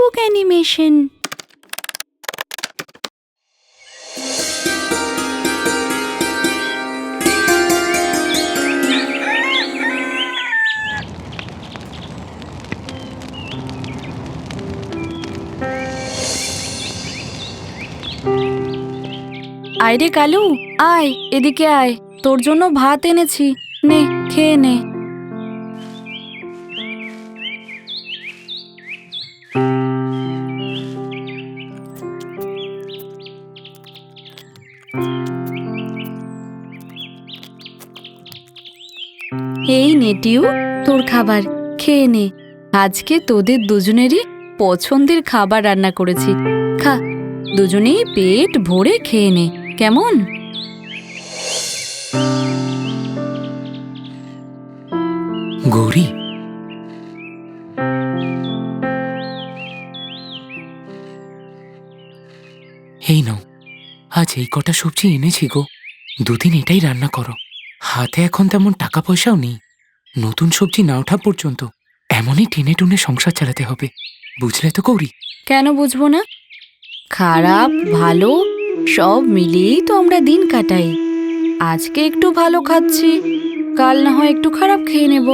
Cook animation. আয় রে কালু, আয় এদিকে আয়, তোর জন্য ভাত এনেছি, নে খেয়ে নে। এই নে টিউ, তোর খাবার খেয়ে নে। আজকে তোদের দুজনেরই পছন্দের খাবার রান্না করেছি, খা, দুজনেই পেট ভরে খেয়ে নে, কেমন? গৌরী, এই নাও, আজ এই কটা সবজি এনেছি গো, দুদিন এটাই রান্না করো। হাতে এখন তেমন টাকা পয়সাও নেই, নতুন সবজি না ওঠা পর্যন্ত এমনই টেনে টুনে সংসার চালাতে হবে, বুঝলে তো গৌরী? কেন বুঝবো না? খারাপ ভালো সব মিলিয়েই তো আমরা দিন কাটাই। আজকে একটু ভালো খাচ্ছি, কাল না হয় একটু খারাপ খেয়ে নেব।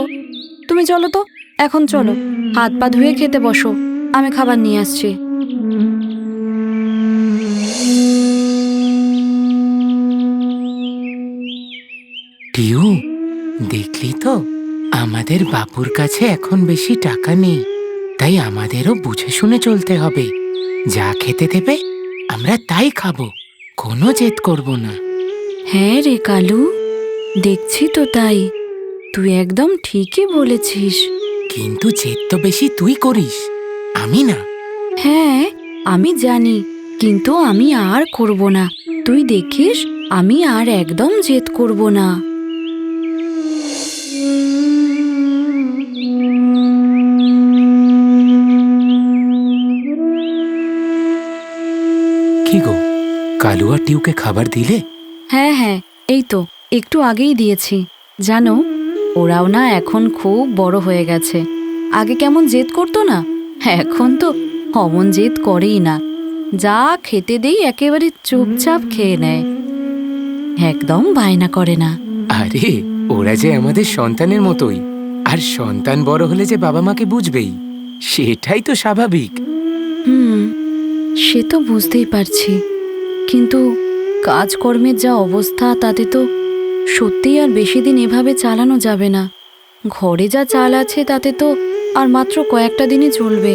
তুমি চলো তো, এখন চলো, হাত পা ধুয়ে খেতে বসো, আমি খাবার নিয়ে আসছি। টিউ, দেখলি তো আমাদের বাবুর কাছে এখন বেশি টাকা নেই, তাই আমাদেরও বুঝে শুনে চলতে হবে। যা খেতে দেবে আমরা তাই খাবো, কোনো জেদ করব না। হ্যাঁ রে কালু, দেখছি তো তাই, তুই একদম ঠিকই বলেছিস। কিন্তু জেদ তো বেশি তুই করিস, আমি না। হ্যাঁ আমি জানি, কিন্তু আমি আর করব না। তুই দেখিস, আমি আর একদম জেদ করব না। কি গো, কালু আর টিউকে খাবার দিলে? হ্যাঁ হ্যাঁ, এই তো একটু আগেই দিয়েছি। জানো, ওরাও না এখন খুব বড় হয়ে গেছে। আগে কেমন জেদ করতো না, এখন তো অমন জেদ করেই না। যা খেতে দেই একেবারে চুপচাপ খেয়ে নেয়, একদম বায়না করে না। আরে, ওরা যে আমাদের সন্তানের মতোই, আর সন্তান বড় হলে যে বাবা মাকে বুঝবেই, সেটাই তো স্বাভাবিক। হুম, সে তো বুঝতেই পারছি, কিন্তু কাজকর্মের যা অবস্থা তাতে তো সত্যিই আর বেশি দিন এভাবে চালানো যাবে না। ঘরে যা চাল আছে তাতে তো আর মাত্র কয়েকটা দিনই চলবে,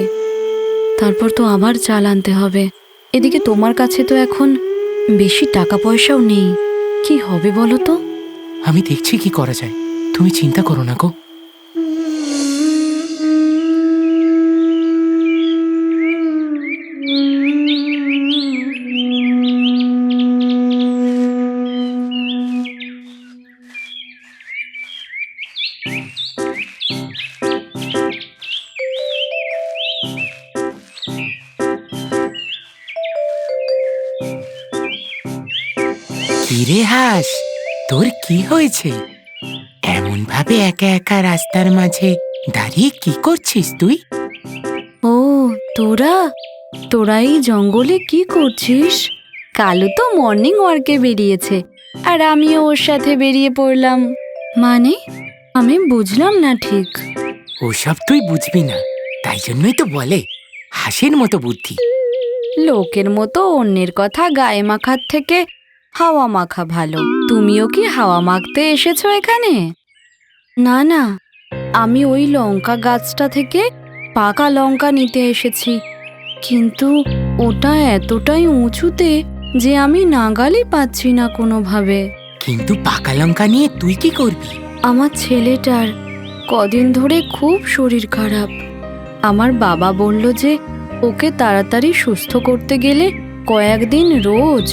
তারপর তো আবার চাল আনতে হবে। এদিকে তোমার কাছে তো এখন বেশি টাকা পয়সাও নেই, কি হবে বলো তো? আমি দেখছি কি করা যায়, তুমি চিন্তা করো না গো। কিরে হাস, তোর কি হয়েছে? এমন ভাবে একা একা রাস্তার মাঝে দাঁড়িয়ে কি করছিস তুই? ও, তোরা তোরা এই জঙ্গলে কি করছিস? কালু তো মর্নিং ওয়ার্কে বেরিয়েছে, আর আমিও ওর সাথে বেরিয়ে পড়লাম। মানে, আমি বুঝলাম না ঠিক। ওসব তুই বুঝবি না, তাই জন্যই তো বলে হাসির মতো বুদ্ধি। লোকের মতো অন্যের কথা গায়ে মাখার থেকে হাওয়া মাখা ভালো। তুমিও কি হাওয়া মাখতে এসেছো এখানে? না না, আমি ওই লঙ্কা গাছটা থেকে পাকা লঙ্কা নিতে এসেছি, কিন্তু ওটা এতটাই উঁচুতে যে আমি নাগালই পাচ্ছি না কোনোভাবে। কিন্তু পাকা লঙ্কা নিয়ে তুই কি করবি? আমার ছেলেটার কদিন ধরে খুব শরীর খারাপ। আমার বাবা বলল যে ওকে তাড়াতাড়ি সুস্থ করতে গেলে কয়েকদিন রোজ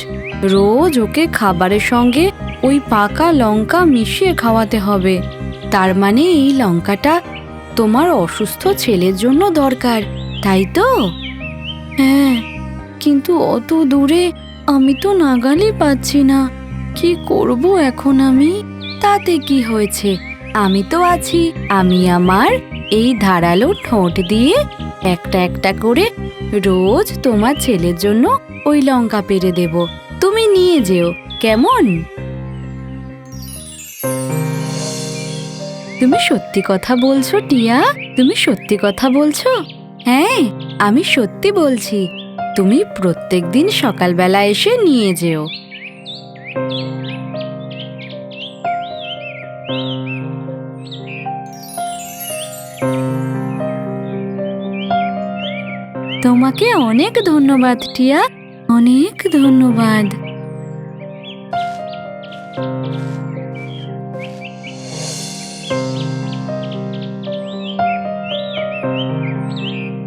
রোজ ওকে খাবারের সঙ্গে ওই পাকা লঙ্কা মিশিয়ে খাওয়াতে হবে। তার মানে এই লঙ্কাটা তোমার অসুস্থ ছেলের জন্য দরকার, তাই তো? হ্যাঁ, কিন্তু অত দূরে আমি তো নাগালই পাচ্ছি না, কি করব এখন আমি? তাতে কি হয়েছে, আমি তো আছি। আমি আমার এই ধারালো ঠোঁট দিয়ে একটা একটা করে রোজ তোমার ছেলের জন্য ওই লঙ্কা পেড়ে দেব, তুমি নিয়ে যেও, কেমন? তুমি সত্যি কথা বলছো টিয়া? তুমি সত্যি কথা বলছো? হ্যাঁ, আমি সত্যি বলছি। তুমি প্রত্যেকদিন সকালবেলা এসে নিয়ে যেও। তোমাকে অনেক ধন্যবাদ টিয়া, অনেক ধন্যবাদ।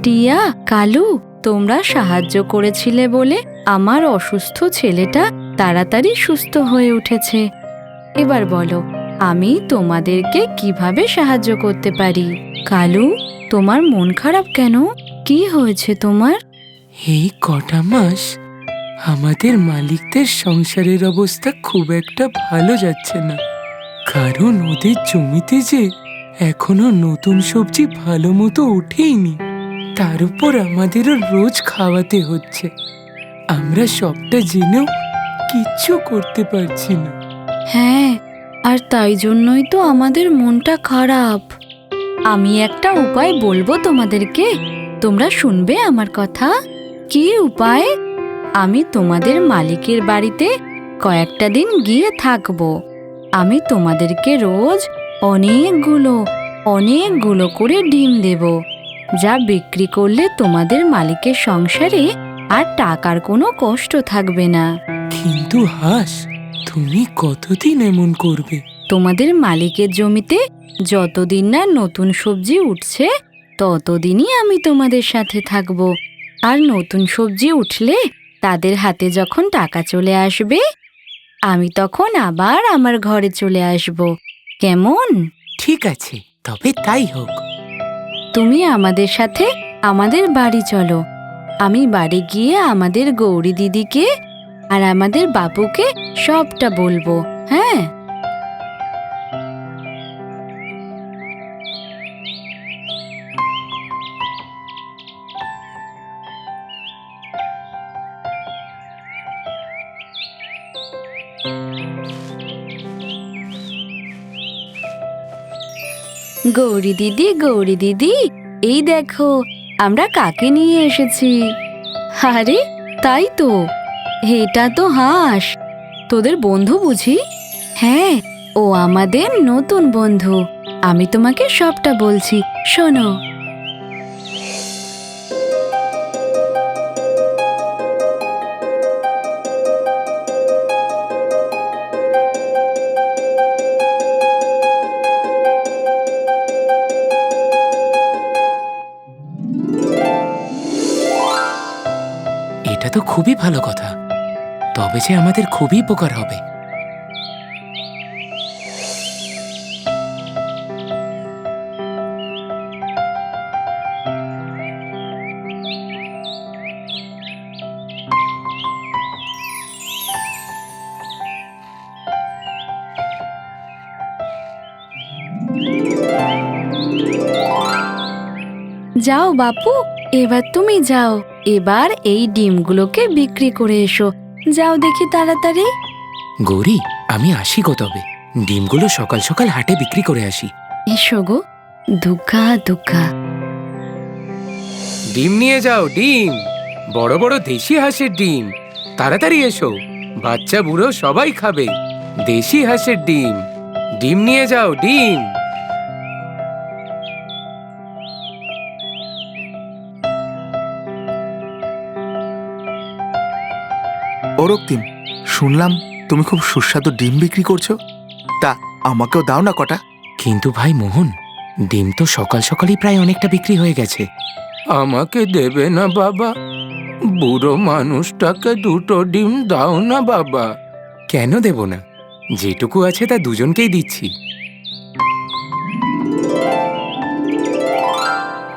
টিয়া, কালু, তোমরা সাহায্য করেছিলে বলে আমার অসুস্থ ছেলেটা তাড়াতাড়ি সুস্থ হয়ে উঠেছে। এবার বলো, আমি তোমাদেরকে কিভাবে সাহায্য করতে পারি? কালু, তোমার মন খারাপ কেন? কি হয়েছে তোমার? এই কটা মাস আমাদের মালিকদের সংসারের অবস্থা খুব একটা ভালো যাচ্ছে না, কারণ ওদের জমিতে যে এখনো নতুন সবজি ভালো মতো ওঠেইনি। তার উপর আমাদেরও রোজ খাওয়াতে হচ্ছে। আমরা সবটা জেনেও কিচ্ছু করতে পারছি না। হ্যাঁ, আর তাই জন্যই তো আমাদের মনটা খারাপ। আমি একটা উপায় বলবো তোমাদেরকে, তোমরা শুনবে আমার কথা? কি উপায়? আমি তোমাদের মালিকের বাড়িতে কয়েকটা দিন গিয়ে থাকবো। আমি তোমাদেরকে রোজ অনেকগুলো অনেকগুলো করে ডিম দেব, যা বিক্রি করলে তোমাদের মালিকের সংসারে আর টাকার কোনো কষ্ট থাকবে না। কিন্তু হাস, তুমি কতদিন এমন করবে? তোমাদের মালিকের জমিতে যতদিন না নতুন সবজি উঠছে ততদিনই আমি তোমাদের সাথে থাকব। আর নতুন সবজি উঠলে তাদের হাতে যখন টাকা চলে আসবে, আমি তখন আবার আমার ঘরে চলে আসব, কেমন? ঠিক আছে, তবে তাই হোক। তুমি আমাদের সাথে আমাদের বাড়ি চলো। আমি বাড়ি গিয়ে আমাদের গৌরী দিদিকে আর আমাদের বাপুকে সবটা বলবো। হ্যাঁ, গৌরী দিদি, গৌরী দিদি, এই দেখো আমরা কাকে নিয়ে এসেছি। আরে তাই তো, এটা তো হাঁস। তোদের বন্ধু বুঝি? হ্যাঁ, ও আমাদের নতুন বন্ধু। আমি তোমাকে সবটা বলছি, শোনো। এটা তো খুবই ভালো কথা, তবে যে আমাদের খুবই উপকার হবে। যাও বাপু, এবার তুমি যাও। এবার এই ডিমগুলোকে বিক্রি করে এসো। যাও দেখি তাড়াতাড়ি। গৌরী, আমি আসি গো, তবে ডিমগুলো সকাল সকাল হাটে বিক্রি করে আসি। এসো গো, দুগ্গা দুগ্গা। ডিম নিয়ে যাও, ডিম, বড় বড় দেশি হাঁসের ডিম। তাড়াতাড়ি এসো, বাচ্চা বুড়ো সবাই খাবে। দেশি হাঁসের ডিম, ডিম নিয়ে যাও, ডিম। ও রক্তিম, শুনলাম তুমি খুব সুস্বাদু ডিম বিক্রি করছো, তা আমাকেও দাও না কটা। কিন্তু ভাই মোহন, ডিম তো সকাল সকালই প্রায় অনেকটা বিক্রি হয়ে গেছে। আমাকে দেবে না বাবা? বুড়ো মানুষটাকে দুটো ডিম দাও না বাবা। কেন দেব না? যেটুকু আছে তা দুজনকেই দিচ্ছি।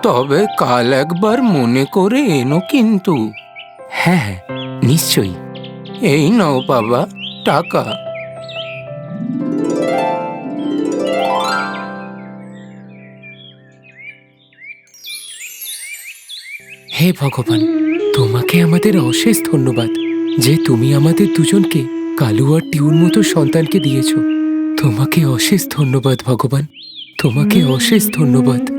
তবে কাল একবার মনে করে এনো কিন্তু। হ্যাঁ হ্যাঁ, নিশ্চয়ই। এই নাও বাবা, টাকা। হে ভগবান, তোমাকে আমাদের অশেষ ধন্যবাদ যে তুমি আমাদের দুজনকে কালু আর টিউর মতো সন্তানকে দিয়েছো। তোমাকে অশেষ ধন্যবাদ ভগবান, তোমাকে অশেষ ধন্যবাদ।